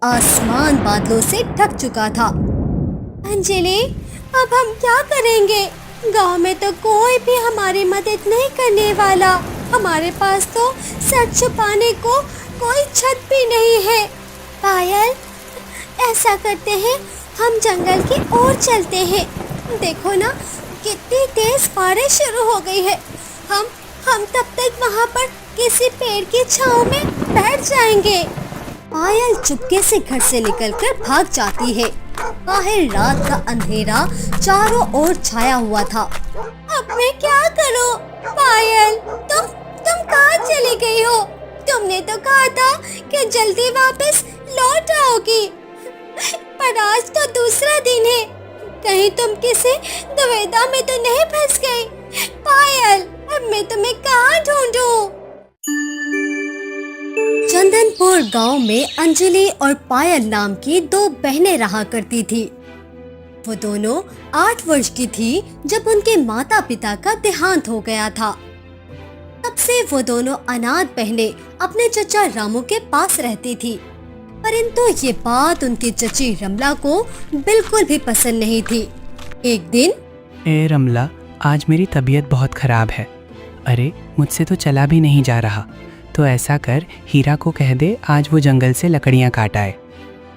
आसमान बादलों से ढक चुका था। अंजलि, अब हम क्या करेंगे? गांव में तो कोई भी हमारी मदद नहीं करने वाला। हमारे पास तो सर छुपाने को कोई छत भी नहीं है। पायल, ऐसा करते हैं, हम जंगल की ओर चलते हैं। देखो ना, कितनी तेज बारिश शुरू हो गई है। हम तब तक वहाँ पर किसी पेड़ की छांव में बैठ जाएंगे। पायल चुपके से घर से निकलकर भाग जाती है। बाहर रात का अंधेरा चारों ओर छाया हुआ था। अब मैं क्या करूं? पायल, तुम कहाँ चली गई हो? तुमने तो कहा था कि जल्दी वापस लौट आओगी, पर आज तो दूसरा दिन है। कहीं तुम किसी दुविधा में तो नहीं फंस गई? पायल, अब मैं तुम्हें कहाँ ढूंढूं? चंदनपुर गांव में अंजलि और पायल नाम की दो बहनें रहा करती थी। वो दोनों 8 वर्ष की थी जब उनके माता पिता का देहांत हो गया था। तब से वो दोनों अनाथ बहनें अपने चचा रामू के पास रहती थी। परंतु ये बात उनकी चची रमला को बिल्कुल भी पसंद नहीं थी। एक दिन, ए रमला, आज मेरी तबीयत बहुत खराब है। अरे, मुझसे तो चला भी नहीं जा रहा। तो ऐसा कर, हीरा को कह दे आज वो जंगल से लकड़ियाँ काट आए।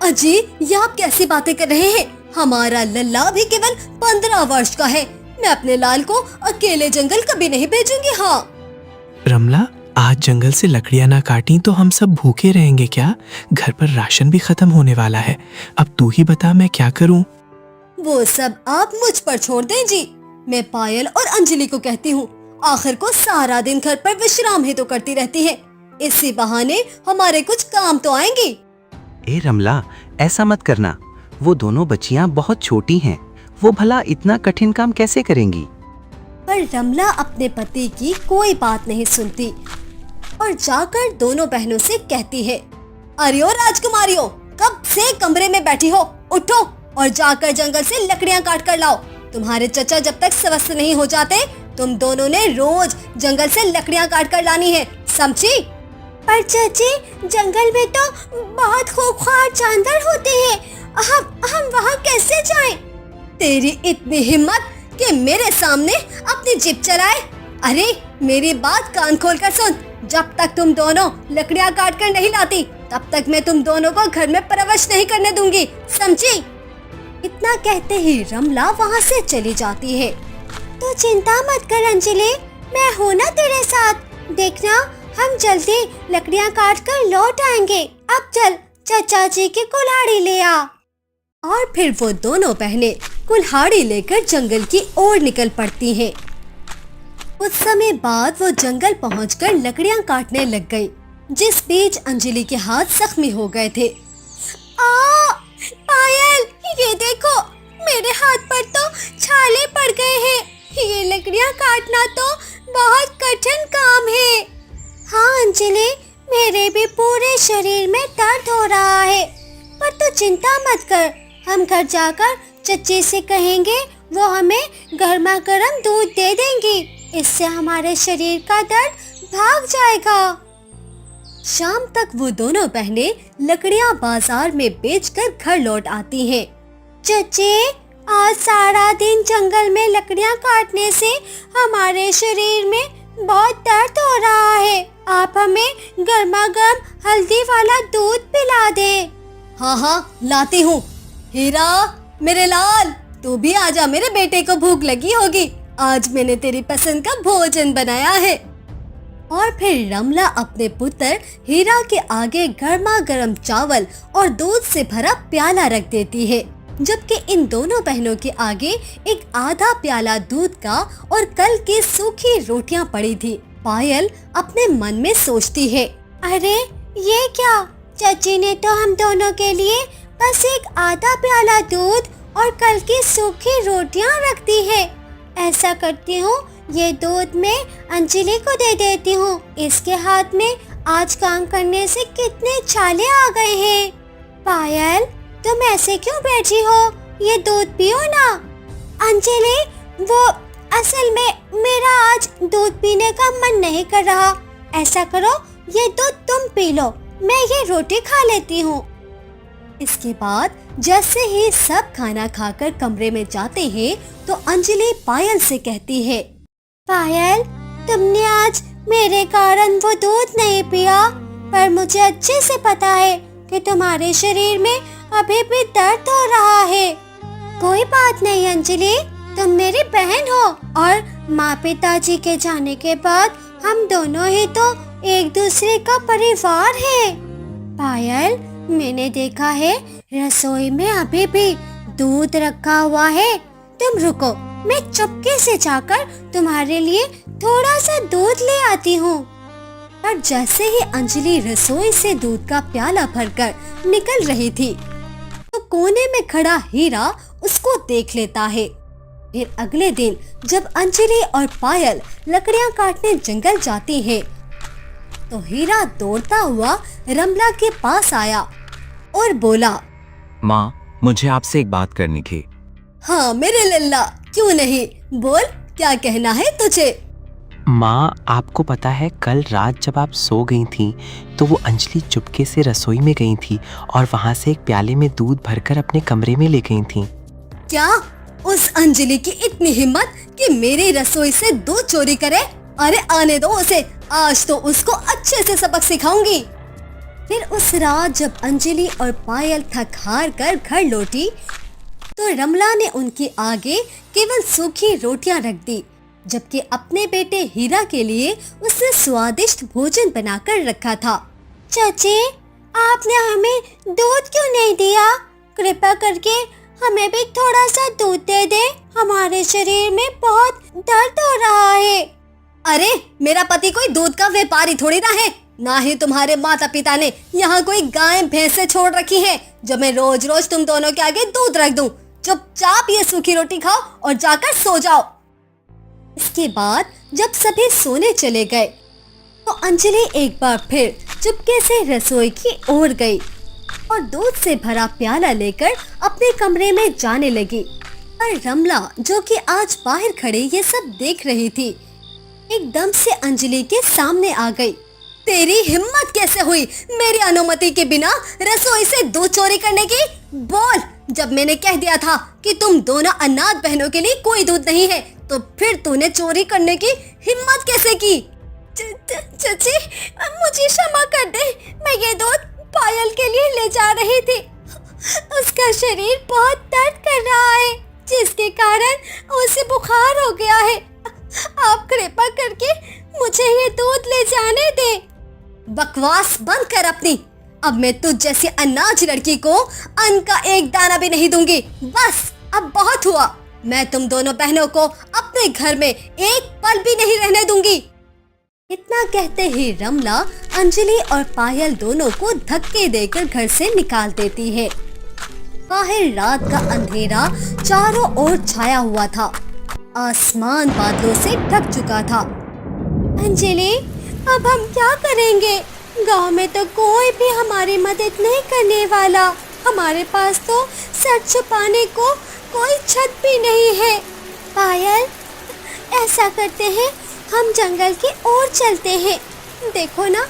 अजी, ये आप कैसी बातें कर रहे हैं? हमारा लल्ला भी केवल 15 वर्ष का है। मैं अपने लाल को अकेले जंगल कभी नहीं भेजूंगी। हाँ रमला, आज जंगल से लकड़ियाँ ना काटी तो हम सब भूखे रहेंगे क्या? घर पर राशन भी खत्म होने वाला है। अब तू ही बता, मैं क्या करूँ? वो सब आप मुझ पर छोड़ दें जी। मैं पायल और अंजलि को कहती हूँ, आखिर को सारा दिन घर पर विश्राम ही तो करती रहती है। इसी बहाने हमारे कुछ काम तो आएंगी। ए रमला, ऐसा मत करना। वो दोनों बच्चियां बहुत छोटी हैं। वो भला इतना कठिन काम कैसे करेंगी? पर रमला अपने पति की कोई बात नहीं सुनती और जाकर दोनों बहनों से कहती है, अरे ओ राजकुमारियों, कब से कमरे में बैठी हो? उठो और जाकर जंगल से लकड़ियाँ काट कर लाओ। तुम्हारे चचा जब तक स्वस्थ नहीं हो जाते, तुम दोनों ने रोज जंगल से लकड़ियाँ काट कर लानी है, समझी? पर चाची, जंगल में तो बहुत खूंखार जानवर होते हैं। हम वहाँ कैसे जाएं? तेरी इतनी हिम्मत कि मेरे सामने अपनी जिप चलाए? अरे, मेरी बात कान खोल कर सुन। जब तक तुम दोनों लकड़ियाँ काट कर नहीं लाती, तब तक मैं तुम दोनों को घर में प्रवेश नहीं करने दूंगी, समझी? इतना कहते ही रमला वहाँ से चली जाती है। तो चिंता मत कर अंजलि, मैं हूँ ना तेरे साथ। देखना, हम जल्दी लकड़ियाँ काट कर लौट आएंगे। अब चल, चाचा जी की कुल्हाड़ी ले आ। और फिर वो दोनों बहनें कुल्हाड़ी लेकर जंगल की ओर निकल पड़ती हैं। कुछ समय बाद वो जंगल पहुंचकर लकड़ियां काटने लग गई, जिस बीच अंजलि के हाथ जख्मी हो गए थे। पायल, ये देखो, मेरे हाथ पर तो छाले पड़ गए हैं। ये लकड़ियां काटना तो बहुत कठिन काम है। हाँ अंजलि, मेरे भी पूरे शरीर में दर्द हो रहा है। पर तू चिंता मत कर, हम घर जाकर चच्ची से कहेंगे, वो हमें गर्मा गर्म दूध दे देंगी। इससे हमारे शरीर का दर्द भाग जाएगा। शाम तक वो दोनों बहनें लकड़ियां बाजार में बेचकर घर लौट आती हैं। चच्ची, आज सारा दिन जंगल में लकड़ियां काटने से हमारे शरीर में बहुत दर्द हो रहा है। आप हमें गर्मा गर्म हल्दी वाला दूध पिला दे। हाँ, लाती हूँ। हीरा, मेरे लाल, तू भी आजा, मेरे बेटे को भूख लगी होगी। आज मैंने तेरी पसंद का भोजन बनाया है। और फिर रमला अपने पुत्र हीरा के आगे गर्मा गर्म चावल और दूध से भरा प्याला रख देती है, जबकि इन दोनों बहनों के आगे एक आधा प्याला दूध का और कल की सूखी रोटियां पड़ी थी। पायल अपने मन में सोचती है, अरे ये क्या, चाची ने तो हम दोनों के लिए बस एक आधा प्याला दूध और कल की सूखी रोटियां रख दी है। ऐसा करती हूँ, ये दूध मैं अंजलि को दे देती हूँ। इसके हाथ में आज काम करने से कितने छाले आ गए हैं। पायल, तुम ऐसे क्यों बैठी हो? ये दूध पियो ना। अंजलि, वो असल में मेरा आज दूध पीने का मन नहीं कर रहा। ऐसा करो, ये दूध तुम पी लो, मैं ये रोटी खा लेती हूँ। इसके बाद जैसे ही सब खाना खाकर कमरे में जाते हैं तो अंजलि पायल से कहती है, पायल, तुमने आज मेरे कारण वो दूध नहीं पिया, पर मुझे अच्छे से पता है कि तुम्हारे शरीर में अभी भी दर्द हो रहा है। कोई बात नहीं अंजलि, तुम मेरी बहन हो और माँ पिताजी के जाने के बाद हम दोनों ही तो एक दूसरे का परिवार है। पायल, मैंने देखा है रसोई में अभी भी दूध रखा हुआ है। तुम रुको, मैं चुपके से जाकर तुम्हारे लिए थोड़ा सा दूध ले आती हूँ। और जैसे ही अंजलि रसोई से दूध का प्याला भरकर निकल रही थी तो कोने में खड़ा हीरा उसको देख लेता है। फिर अगले दिन जब अंजलि और पायल लकड़ियां काटने जंगल जाती है तो हीरा दौड़ता हुआ रमला के पास आया और बोला, माँ, मुझे आपसे एक बात करनी थी। हाँ मेरे लल्ला, क्यों नहीं, बोल, क्या कहना है तुझे। माँ, आपको पता है कल रात जब आप सो गई थी तो वो अंजलि चुपके से रसोई में गई थी और वहाँ से एक प्याले में दूध भरकर अपने कमरे में ले गई थी। क्या उस अंजलि की इतनी हिम्मत कि मेरी रसोई से दूध चोरी करे? अरे आने दो उसे, आज तो उसको अच्छे से सबक सिखाऊंगी। फिर उस रात जब अंजलि और पायल थक हार कर घर लौटी तो रमला ने उनके आगे केवल सूखी रोटियां रख दी, जबकि अपने बेटे हीरा के लिए उसने स्वादिष्ट भोजन बनाकर रखा था। चाची, आपने हमें दूध क्यों नहीं दिया? कृपया करके हमें भी थोड़ा सा दूध दे दे, हमारे शरीर में बहुत दर्द हो रहा है। अरे मेरा पति कोई दूध का व्यापारी थोड़ी ना है, ना ही तुम्हारे माता पिता ने यहाँ कोई गाय भैंसे छोड़ रखी है जो मैं रोज रोज तुम दोनों के आगे दूध रख दूं। चुपचाप ये सूखी रोटी खाओ और जाकर सो जाओ। इसके बाद जब सभी सोने चले गए तो अंजलि एक बार फिर चुपके से रसोई की ओर गई और दूध से भरा प्याला लेकर अपने कमरे में जाने लगी। पर रमला, जो कि आज बाहर खड़े ये सब देख रही थी, एकदम से अंजलि के सामने आ गई। तेरी हिम्मत कैसे हुई मेरी अनुमति के बिना रसोई से दूध चोरी करने की? बोल, जब मैंने कह दिया था कि तुम दोनों अनाथ बहनों के लिए कोई दूध नहीं है तो फिर तूने चोरी करने की हिम्मत कैसे की? चाची, मुझे क्षमा कर दे, मैं ये दूध पायल के लिए ले जा रही थी। उसका शरीर बहुत दर्द कर रहा है जिसके कारण उसे बुखार हो गया है। आप कृपा करके मुझे ये दूध ले जाने दे। बकवास बंद कर अपनी। अब मैं तुझ जैसी अनाज लड़की को अन्न का एक दाना भी नहीं दूंगी। बस अब बहुत हुआ। मैं तुम दोनों बहनों को अपने घर में एक पल भी नहीं रहने दूंगी। इतना कहते ही रमला अंजलि और पायल दोनों को धक्के देकर घर से निकाल देती है। बाहर रात का अंधेरा चारों ओर छाया हुआ था। आसमान बादलों से ढक चुका था। अंजलि, अब हम क्या करेंगे? गांव में तो कोई भी हमारी मदद नहीं करने वाला। हमारे पास तो सर छुपाने को कोई छत भी नहीं है। पायल, ऐसा करते हैं, हम जंगल की ओर चलते हैं। देखो ना,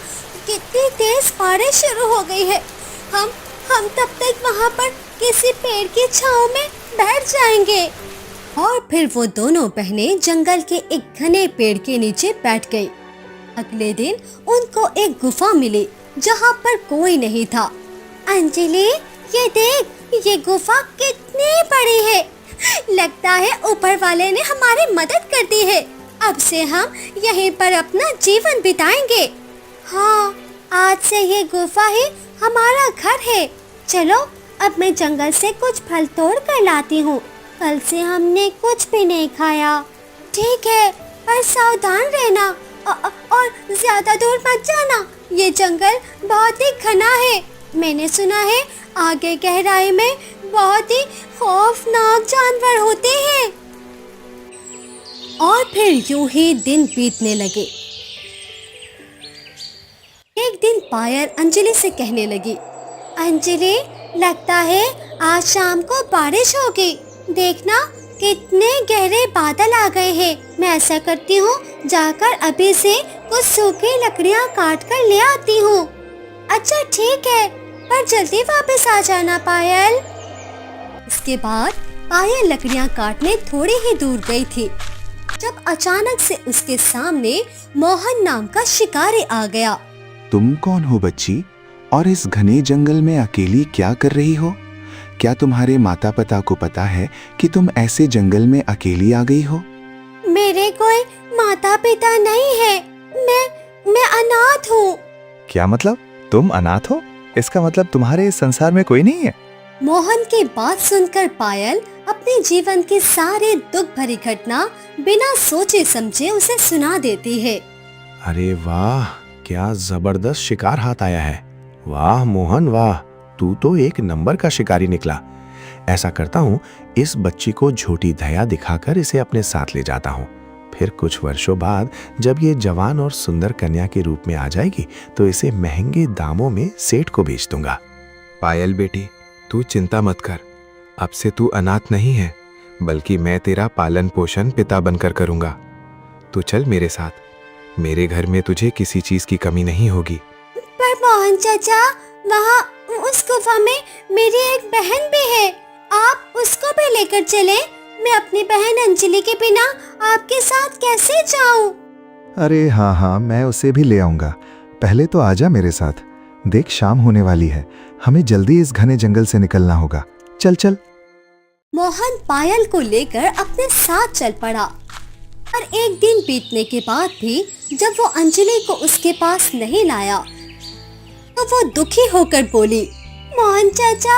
कितनी तेज बारिश शुरू हो गई है। हम तब तक वहाँ पर किसी पेड़ की छांव में बैठ जाएंगे। और फिर वो दोनों बहनें जंगल के एक घने पेड़ के नीचे बैठ गई। अगले दिन उनको एक गुफा मिली जहाँ पर कोई नहीं था। अंजलि, ये देख, ये गुफा कितनी बड़ी है। लगता है ऊपर वाले ने हमारी मदद कर दी है। अब से हम यहीं पर अपना जीवन बिताएंगे। हाँ, आज से ये गुफा ही हमारा घर है। चलो, अब मैं जंगल से कुछ फल तोड़ कर लाती हूँ। कल से हमने कुछ भी नहीं खाया। ठीक है, पर सावधान रहना और ज्यादा दूर मत जाना। ये जंगल बहुत ही घना है। मैंने सुना है आगे गहराई में बहुत ही खौफनाक जानवर होते हैं। और फिर यूं ही दिन बीतने लगे। एक दिन पायल अंजलि से कहने लगी, अंजलि, लगता है आज शाम को बारिश होगी। देखना, कितने गहरे बादल आ गए हैं। मैं ऐसा करती हूँ, जाकर अभी से कुछ सूखी लकड़ियाँ काट कर ले आती हूँ। अच्छा ठीक है, पर जल्दी वापस आ जाना पायल। इसके बाद पायल लकड़ियां काटने थोड़ी ही दूर गई थी जब अचानक से उसके सामने मोहन नाम का शिकारी आ गया। तुम कौन हो बच्ची, और इस घने जंगल में अकेली क्या कर रही हो? क्या तुम्हारे माता पिता को पता है कि तुम ऐसे जंगल में अकेली आ गई हो? मेरे कोई माता पिता नहीं है, मैं अनाथ हूँ। क्या मतलब? तुम अनाथ हो? इसका मतलब तुम्हारे इस संसार में कोई नहीं है? मोहन की बात सुनकर पायल अपने जीवन की सारी दुख भरी घटना बिना सोचे समझे उसे सुना देती है। अरे वाह, क्या जबरदस्त शिकार हाथ आया है। वाह मोहन वाह, तू तो एक नंबर का शिकारी निकला। ऐसा करता हूँ, इस बच्ची को झूठी दया दिखाकर इसे अपने साथ ले जाता हूँ। फिर कुछ वर्षों बाद जब ये जवान और सुंदर कन्या के रूप में आ जाएगी तो इसे महंगे दामों में सेठ को बेच दूंगा। पायल बेटी, तू चिंता मत कर। अब से तू अनाथ नहीं है, बल्कि मैं तेरा पालन पोषण पिता बनकर करूंगा। तू चल मेरे साथ, मेरे घर में तुझे किसी चीज की कमी नहीं होगी। पर मोहन चाचा, वहाँ उस गुफा में मेरी एक बहन भी है, आप उसको भी लेकर चले। मैं अपनी बहन अंजलि के बिना आपके साथ कैसे जाऊं? अरे हाँ, मैं उसे भी ले आऊंगा। पहले तो आजा मेरे साथ। देख, शाम होने वाली है, हमें जल्दी इस घने जंगल से निकलना होगा। चल चल। मोहन पायल को लेकर अपने साथ चल पड़ा। पर एक दिन बीतने के बाद भी जब वो अंजलि को उसके पास नहीं लाया तो वो दुखी होकर बोली, मोहन चाचा,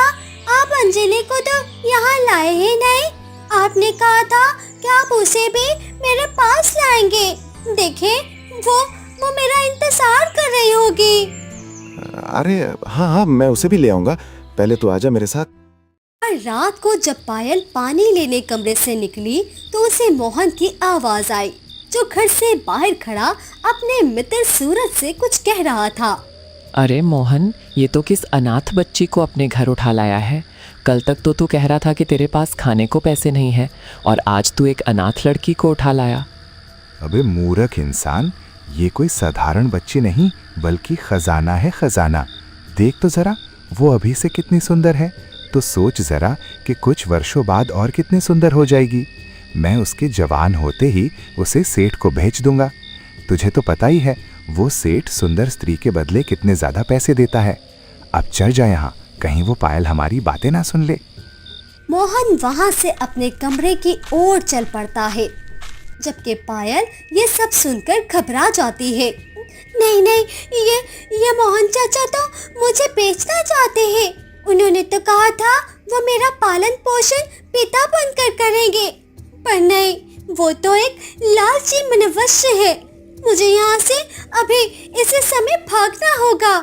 आप अंजलि को तो यहाँ लाए ही नहीं। आपने कहा था कि आप उसे भी मेरे पास लाएंगे। देखे, वो मेरा इंतजार कर रही होगी। अरे हाँ, मैं उसे भी ले आऊंगा। पहले तो आजा मेरे साथ। और रात को जब पायल पानी लेने कमरे से निकली तो उसे मोहन की आवाज आई, जो घर से बाहर खड़ा अपने मित्र सूरज से कुछ कह रहा था। अरे मोहन, ये तो किस अनाथ बच्ची को अपने घर उठा लाया है। कल तक तो तू कह रहा था कि तेरे पास खाने को पैसे नहीं है, और आज तू एक अनाथ लड़की को उठा लाया। अबे मूर्ख इंसान, ये कोई साधारण बच्ची नहीं बल्कि खजाना है, खजाना। देख तो जरा, वो अभी से कितनी सुंदर है, तो सोच जरा कि कुछ वर्षों बाद और कितनी सुंदर हो जाएगी। मैं उसके जवान होते ही उसे सेठ को भेज दूंगा। तुझे तो पता ही है वो सेठ सुंदर स्त्री के बदले कितने ज्यादा पैसे देता है। अब चल जा यहाँ, कहीं वो पायल हमारी बातें ना सुन ले। मोहन वहाँ से अपने कमरे की ओर चल पड़ता है, जबकि पायल ये सब सुनकर घबरा जाती है। नहीं, ये मोहन चाचा तो मुझे बेचना चाहते हैं। उन्होंने तो कहा था वो मेरा पालन पोषण पिता बनकर करेंगे, पर नहीं, वो तो एक लालची मनुष्य है। मुझे यहाँ से अभी इसी समय भागना होगा।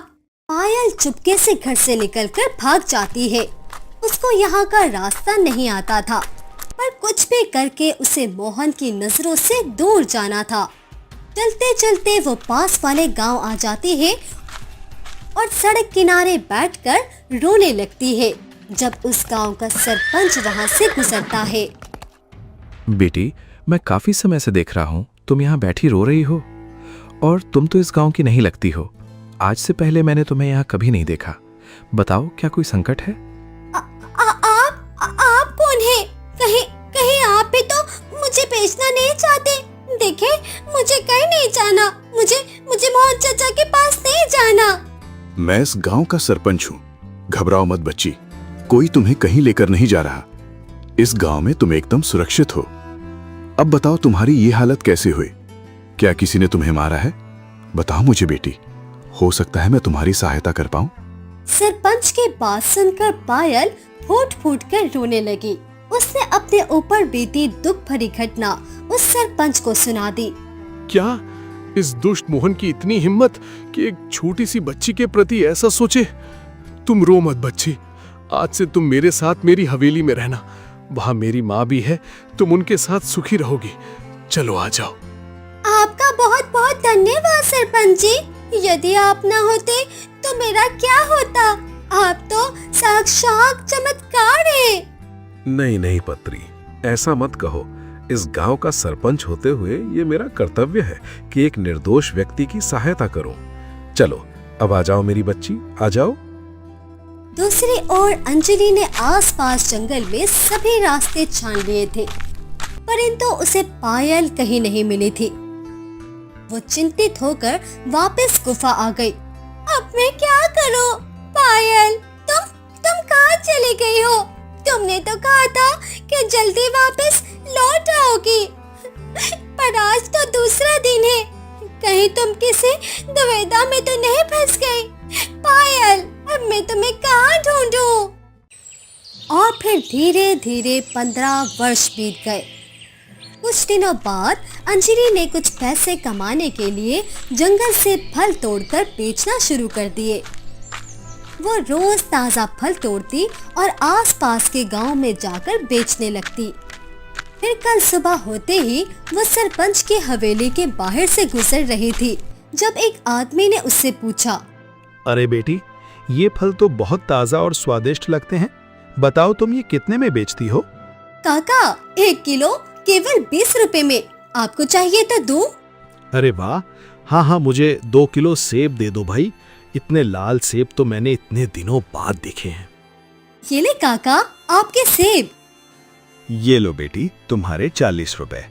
पायल चुपके से घर से निकलकर भाग जाती है। उसको यहाँ का रास्ता नहीं आता था, पर कुछ भी करके उसे मोहन की नजरों से दूर जाना था। चलते चलते वो पास वाले गांव आ जाती है और सड़क किनारे बैठकर रोने लगती है जब उस गांव का सरपंच वहां से गुजरता है। बेटी, मैं काफी समय से देख रहा हूँ तुम यहाँ बैठी रो रही हो, और तुम तो इस गांव की नहीं लगती हो। आज से पहले मैंने तुम्हें यहाँ कभी नहीं देखा। बताओ, क्या कोई संकट है? आप कौन है? कहीं आप भी तो मुझे बेचना नहीं चाहते? देखे, मुझे कहीं नहीं जाना। मुझे मोहन चाचा के पास नहीं जाना। मैं इस गांव का सरपंच हूँ। घबराओ मत बच्ची, कोई तुम्हें कहीं लेकर नहीं जा रहा। इस गांव में तुम एकदम सुरक्षित हो। अब बताओ, तुम्हारी ये हालत कैसे हुई? क्या किसी ने तुम्हें मारा है? बताओ मुझे बेटी, हो सकता है मैं तुम्हारी सहायता कर पाऊं। सरपंच की बात सुनकर पायल फूट फूट कर रोने लगी। उसने अपने ऊपर बीती दुख भरी घटना उस सरपंच को सुना दी। क्या इस दुष्ट मोहन की इतनी हिम्मत कि एक छोटी सी बच्ची के प्रति ऐसा सोचे? तुम रो मत बच्ची, आज से तुम मेरे साथ मेरी हवेली में रहना। वहाँ मेरी माँ भी है, तुम उनके साथ सुखी रहोगी। चलो आ जाओ। आपका बहुत बहुत धन्यवाद सरपंच जी। यदि आप न होते तो मेरा क्या होता? आप तो साक्षात चमत्कार है। नहीं पत्री, ऐसा मत कहो। इस गांव का सरपंच होते हुए ये मेरा कर्तव्य है कि एक निर्दोष व्यक्ति की सहायता करूं। चलो अब आ जाओ मेरी बच्ची, आ जाओ। दूसरी ओर अंजलि ने आसपास जंगल में सभी रास्ते छान लिए थे, परंतु उसे पायल कहीं नहीं मिली थी। वो चिंतित होकर वापस गुफा आ गई। अब मैं क्या करूं? पायल, तुम कहाँ चली गई हो? तुमने तो कहा था कि जल्दी वापस लौट आओगी, पर आज तो दूसरा दिन है। कहीं तुम किसी दुविधा में तो नहीं फंस गई? पायल, अब मैं तुम्हें कहाँ ढूंढूं? और फिर धीरे धीरे 15 वर्ष बीत गए। कुछ दिनों बाद अंजलि ने कुछ पैसे कमाने के लिए जंगल से फल तोड़कर बेचना शुरू कर दिए। वो रोज ताजा फल तोड़ती और आसपास के गांव में जाकर बेचने लगती। फिर कल सुबह होते ही वो सरपंच की हवेली के बाहर से गुजर रही थी, जब एक आदमी ने उससे पूछा, अरे बेटी, ये फल तो बहुत ताजा और स्वादिष्ट लगते हैं। बताओ तुम ये कितने में बेचती हो? काका, 1 किलो केवल 20 रुपए में। आपको चाहिए तो दूं? अरे वाह, हाँ हाँ, मुझे 2 किलो सेब दे दो भाई। इतने लाल सेब तो मैंने इतने दिनों बाद देखे हैं। ये ले काका, आपके सेब। ये लो बेटी, तुम्हारे 40 रुपए।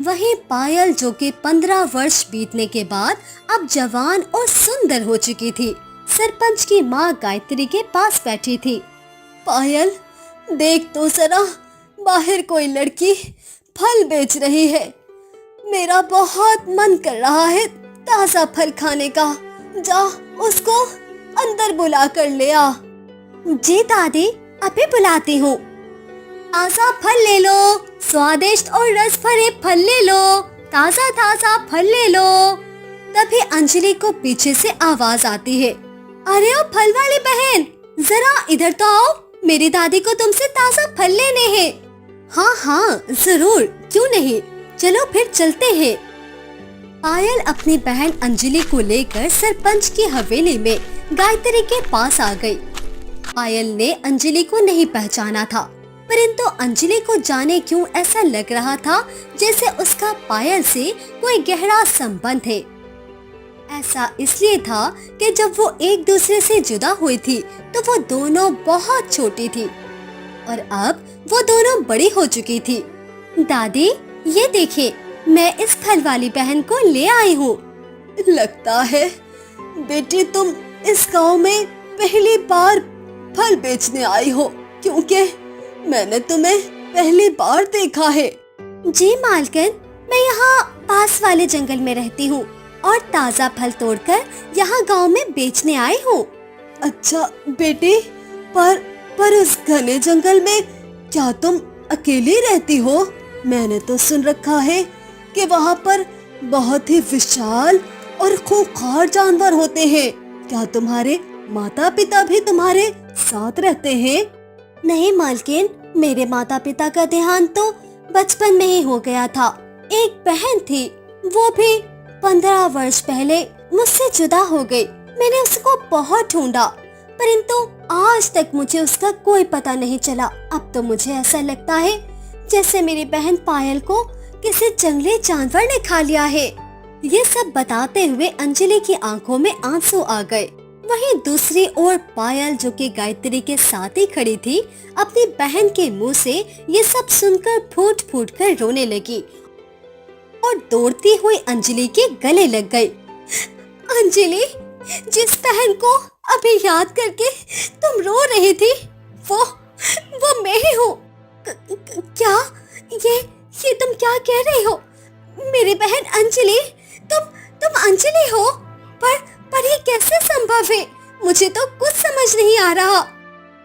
वहीं पायल, जो कि 15 वर्ष बीतने के बाद अब जवान और सुंदर हो चुकी थी, सरपंच की माँ गायत्री के पास बैठी थी। पायल, देख तो जरा, बाहर कोई लड़की फल बेच रही है। मेरा बहुत मन कर रहा है ताजा फल खाने का। जा, उसको अंदर बुला कर ले आ। जी दादी, अभी बुलाती हूँ। ताजा फल ले लो, स्वादिष्ट और रस भरे फल ले लो, ताजा ताजा फल ले लो। तभी अंजलि को पीछे से आवाज आती है, अरे ओ फल वाली बहन, जरा इधर तो आओ, मेरी दादी को तुमसे ताजा फल लेने हैं। हाँ हाँ जरूर, क्यों नहीं, चलो फिर चलते हैं। पायल अपनी बहन अंजलि को लेकर सरपंच की हवेली में गायत्री के पास आ गई। पायल ने अंजलि को नहीं पहचाना था, परंतु अंजलि को जाने क्यों ऐसा लग रहा था जैसे उसका पायल से कोई गहरा संबंध है। ऐसा इसलिए था कि जब वो एक दूसरे से जुदा हुई थी तो वो दोनों बहुत छोटी थी और अब वो दोनों बड़ी हो चुकी थी। दादी, ये देखिए, मैं इस फल वाली बहन को ले आई हूँ। लगता है बेटी तुम इस गांव में पहली बार फल बेचने आई हो, क्योंकि मैंने तुम्हें पहली बार देखा है। जी मालकिन, मैं यहाँ पास वाले जंगल में रहती हूँ और ताजा फल तोड़कर यहाँ गांव में बेचने आई हूँ। अच्छा बेटी, पर उस घने जंगल में क्या तुम अकेली रहती हो? मैंने तो सुन रखा है कि वहाँ पर बहुत ही विशाल और खूंखार जानवर होते हैं। क्या तुम्हारे माता पिता भी तुम्हारे साथ रहते हैं? नहीं मालकिन, मेरे माता पिता का देहांत तो बचपन में ही हो गया था। एक बहन थी, वो भी 15 वर्ष पहले मुझसे जुदा हो गई। मैंने उसको बहुत ढूंढा, परंतु आज तक मुझे उसका कोई पता नहीं चला। अब तो मुझे ऐसा लगता है जैसे मेरी बहन पायल को किसी जंगली जानवर ने खा लिया है। ये सब बताते हुए अंजलि की आंखों में आंसू आ गए। वहीं दूसरी ओर पायल, जो कि गायत्री के साथ ही खड़ी थी, अपनी बहन के मुंह से ये सब सुनकर फूट फूट कर रोने लगी और दौड़ती हुई अंजलि के गले लग गई। अंजलि, जिस बहन को अभी याद करके तुम रो रही थी, वो मैं ही हूँ। क्या ये तुम क्या कह रही हो? मेरी बहन अंजलि, तुम अंजलि हो? पर ये कैसे संभव है? मुझे तो कुछ समझ नहीं आ रहा।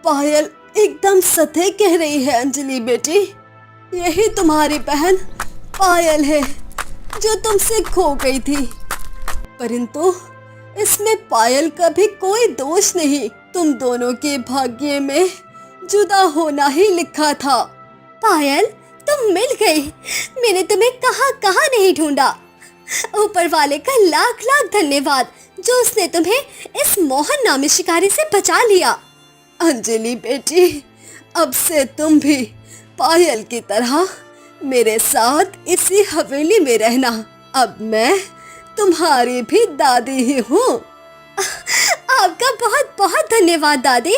पायल एकदम सही कह रही है अंजलि बेटी, यही तुम्हारी बहन पायल है जो तुमसे खो गई थी, परंतु इसमें पायल का भी कोई दोष नहीं। तुम दोनों के भाग्य में जुदा होना ही लिखा था। पायल, तुम मिल गई। मैंने तुम्हें कहाँ नहीं ढूंढा। ऊपर वाले का लाख लाख धन्यवाद जो उसने तुम्हें इस मोहन नामी शिकारी से बचा लिया। अंजलि बेटी, अब से तुम भी पायल की तरह मेरे साथ इसी हवेली में रहना। अब मैं तुम्हारी भी दादी ही हूँ। आपका बहुत बहुत धन्यवाद दादी।